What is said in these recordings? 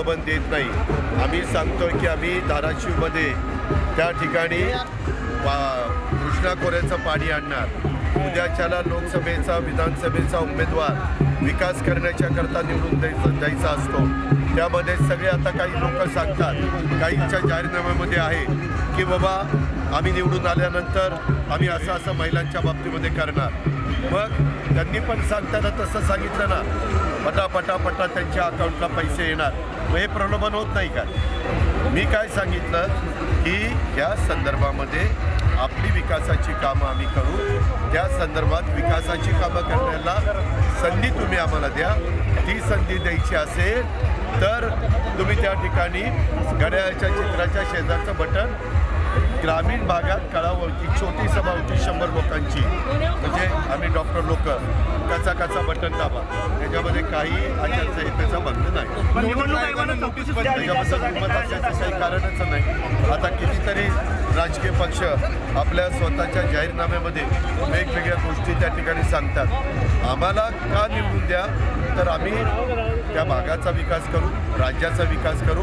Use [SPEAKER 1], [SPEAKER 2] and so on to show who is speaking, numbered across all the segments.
[SPEAKER 1] प्रलोभन देत नाही। आम्ही सांगतोय की आम्ही धाराशिवमध्ये त्या ठिकाणी कृष्णा खोऱ्याचं पाणी आणणार। उद्याच्याला लोकसभेचा विधानसभेचा उमेदवार विकास करण्याच्या करता निवडून द्यायचा असतो। त्यामध्ये सगळे आता काही लोक सांगतात, काहींच्या जाहीरनाम्यामध्ये आहे की बाबा आम्ही निवडून आल्यानंतर आम्ही असं महिलांच्या बाबतीमध्ये करणार। मग त्यांनी पण सांगताना तसं सांगितलं ना, पटापटा त्यांच्या अकाउंटला पैसे येणार। मग हे प्रलोभन होत नाही का? मी काय सांगितलं की या संदर्भामध्ये आपली विकासाची कामं आम्ही करू, त्या संदर्भात विकासाची कामं करण्याला संधी तुम्ही आम्हाला द्या। ती संधी द्यायची असेल तर तुम्ही त्या ठिकाणी घड्याळाच्या चित्राच्या शेजारचं बटन ग्रामीण भागात कळावरती छोटी सभा होती 100 लोकांची, म्हणजे आम्ही डॉक्टर लोक कचा बटन दाबा, त्याच्यामध्ये काही आचारसंहितेचा भंग नाही, त्याच्याबद्दल दुमत असण्याचं काही कारणच नाही। आता कितीतरी राजकीय पक्ष आपल्या स्वतःच्या जाहीरनाम्यामध्ये वेगवेगळ्या गोष्टी त्या ठिकाणी सांगतात। आम्हाला का निवडून द्या, तर आम्ही त्या भागाचा विकास करू, राज्याचा विकास करू,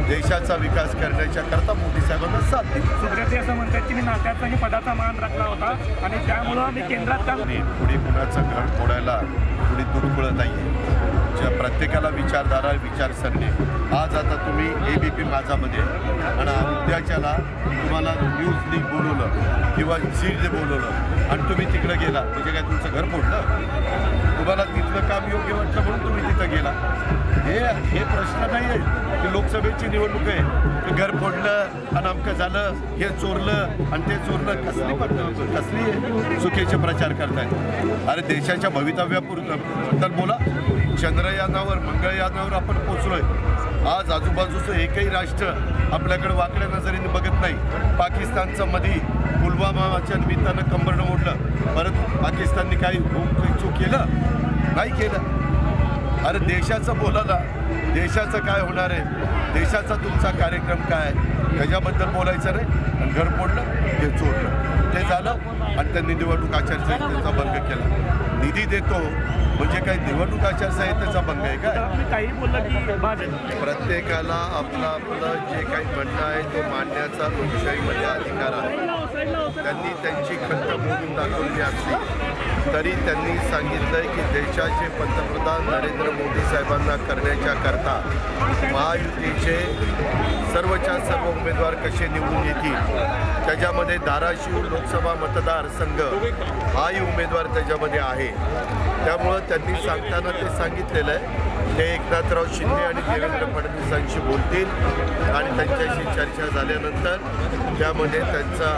[SPEAKER 1] देशाचा विकास करण्याच्या करता मोदी साहेबांना साथ दिली।
[SPEAKER 2] सुब्रते असं म्हणतात की मी नात्याचा आणि पदाचा मान राखला होता आणि त्यामुळं मी केंद्रात काम
[SPEAKER 1] पुढे कुणाचं घर फोडायला पुढे दुर्गुळ नाही आहे। प्रत्येकाला विचारधारा विचारसरणी। आज आता तुम्ही ABP माझामध्ये आणि उद्याच्याला तुम्हाला न्यूज लीग बोलवलं किंवा झीड बोलवलं आणि तुम्ही तिकडं गेला म्हणजे काय तुमचं घर फोडलं? तुम्हाला तिथलं काम योग्य वाटलं म्हणून तुम्ही तिथं गेला? हे प्रश्न नाही आहे की लोकसभेची निवडणूक आहे, घर फोडलं आणि अमकं झालं, हे चोरलं आणि ते चोरलं, कसली चुकीचे प्रचार करतायत? अरे देशाच्या भवितव्याबद्दल बोला। चंद्रयानावर मंगळयानावर आपण पोचलोय। आज आजूबाजूचं एकही राष्ट्र आपल्याकडे वाकड्या नजरेने बघत नाही। पाकिस्तानचं मध्ये पुलवामाच्या निमित्तानं कंबरनं मोडलं, परत पाकिस्तानने काही चूक केलं नाही केलं? अरे देशाचं बोला ना, देशाचं काय होणार आहे, देशाचा तुमचा कार्यक्रम काय आहे त्याच्याबद्दल बोलायचं नाही। आणि घर फोडलं, हे चोरलं, ते झालं आणि त्यांनी निवडणूक आचारसंहितेचा भंग केला। निधी देतो म्हणजे काही निवडणूक आचारसंहितेचा भंग आहे काय?
[SPEAKER 2] काही बोललं की
[SPEAKER 1] प्रत्येकाला आपलं जे काही म्हणणं आहे तो मांडण्याचा लोकशाहीमध्ये अधिकार आहे। त्यांनी त्यांची खंत बोलून दाखवली असली तरी त्यांनी सांगितलंय की देशाचे पंतप्रधान नरेंद्र मोदी साहेबांना करण्याच्या करता महायुतीचे सर्वच्या सर्व उमेदवार कसे निवडून येतील, त्याच्यामध्ये धाराशिव लोकसभा मतदारसंघ हाही उमेदवार त्याच्यामध्ये आहे। त्यामुळं त्यांनी सांगताना ते सांगितलेलं आहे ते एकनाथराव शिंदे आणि देवेंद्र फडणवीसांशी बोलतील आणि त्यांच्याशी चर्चा झाल्यानंतर त्यामध्ये त्यांचा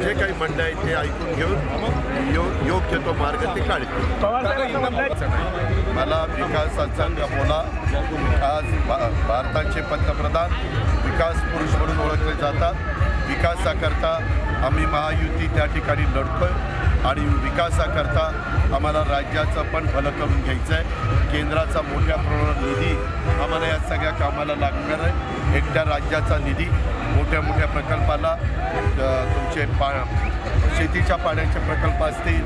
[SPEAKER 1] जे काही म्हणणं आहे ते ऐकून घेऊन योग्य तो मार्ग ते काढतील। मला विकासाचा बोला। आज भारताचे पंतप्रधान विकास पुरुष म्हणून ओळखले जातात। विकासाकरता आम्ही महायुती त्या ठिकाणी लढतोय आणि विकासाकरता आम्हाला राज्याचं पण भलं करून घ्यायचं आहे। केंद्राचा मोठ्या प्रमाणात निधी आम्हाला या सगळ्या कामाला लागणार आहे। एकट्या राज्याचा निधी मोठ्या प्रकल्पाला तुमचे शेतीच्या पाण्याचे प्रकल्प असतील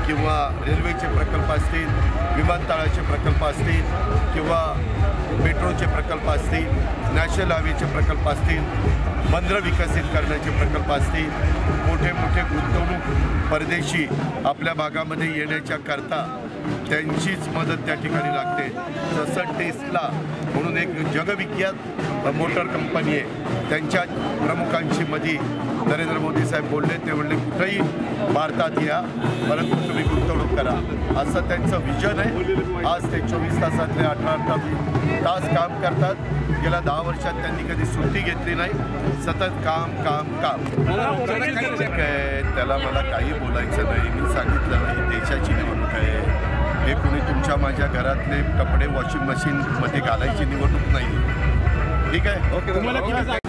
[SPEAKER 1] किंवा रेल्वेचे प्रकल्प असतील, विमानतळाचे प्रकल्प असतील किंवा मेट्रोचे प्रकल्प असतील, नॅशनल हायवेचे प्रकल्प असतील, बंदरं विकसित करण्याचे प्रकल्प असतील, मोठे गुंतवणूक परदेशी आपल्या भागामध्ये येण्याच्या करता त्यांचीच मदत त्या ठिकाणी लागते। जसं टेस्ला म्हणून एक जगविख्यात मोटर कंपनी आहे, त्यांच्या प्रमुखांची मध्ये नरेंद्र मोदी साहेब बोलले, ते म्हणले कुठेही भारतात या परंतु तुम्ही गुंतवणूक करा, असं त्यांचं विजन आहे। आज ते 24 तासातले 18 तास काम करतात। गेल्या 10 वर्षात त्यांनी कधी सुट्टी घेतली नाही, सतत काम। त्याला मला काही बोलायचं नाही। मी सांगितलं नाही देशाची निवडणूक आहे, हे कुणी तुमच्या माझ्या घरातले कपडे वॉशिंग मशीनमध्ये घालायची निवडणूक नाही। ठीक आहे, ओके।